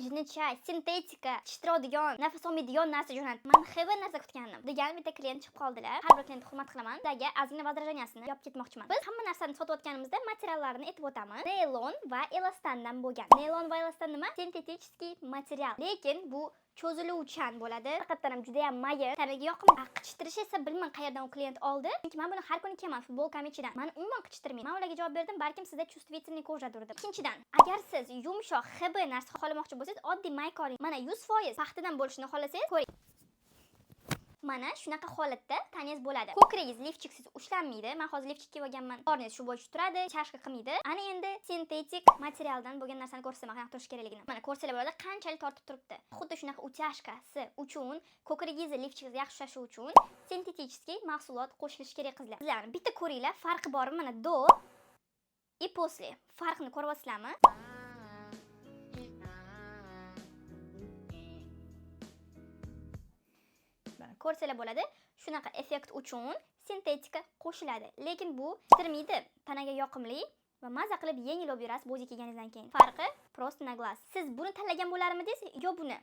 jinnicha, sintetika, tishtiradigan, nafas olmaydigan narsa jo'natdi. Men xv narsa kutgandim. Degan bitta klient chiqib qoldilar. Har bir klientni hurmat qilaman. Sizlarga ozgina возражениясini yopib ketmoqchiman. Biz hamma narsani sotib o'tganimizda materiallarini aytib o'tamiz. Naylon va elastandan bo'lgan. Naylon va elastan nima? Sintetik material. Lekin bu cho'ziluvchan bo'ladi. Haqiqatan ham juda ham mayin. Tanaga yoqimli. Qichitirish esa bilmam qayerdan u klient oldi. Chunki men buni har kuni kiyaman futbolkam ichidan. Men umuman qichitirmayman. Men ularga javob berdim, balkim sizda чувствительный kojadir deb. Ikkinchidan, agar siz yumshoq xb narsa xohlamoqchi bo'lsangiz, oddiy mayka oling. Mana 100% paxtadan bo'lishini xohlasangiz, ko'ring. Mana shunaqa holatda tanangiz bo'ladi. Ko'kragingiz lifchiksiz ushlanmaydi. Men hozir lifchik kiyib olganman. Qorningiz shu bo'yicha turadi, chashqa qilmaydi. Ana endi sintetik materialdan bo'lgan narsani ko'rsaman, qanaqa turish kerakligini. Mana ko'rsalar bo'ladi, qanchalik tortib turibdi. Xuddi shunaqa utashkasi uchun, ko'kragingiz lifchiksiz yaxshi ushlashi uchun sintetik mahsulot qo'shilishi kerak qizlar. Sizlarni bitta ko'ringlar, farqi bormi? Mana do и после. Farqni ko'ryapsizlarmi? Ko'rsalar bo'ladi. Shunaqa effekt uchun sintetika qo'shiladi. Lekin bu tirmaydi, tanaga yoqimli va maza qilib yengil olib yurasiz bo'zi kiyganingizdan keyin. Farqi просто на глаз. Siz buni tanlagan bo'larmidingiz yo buni?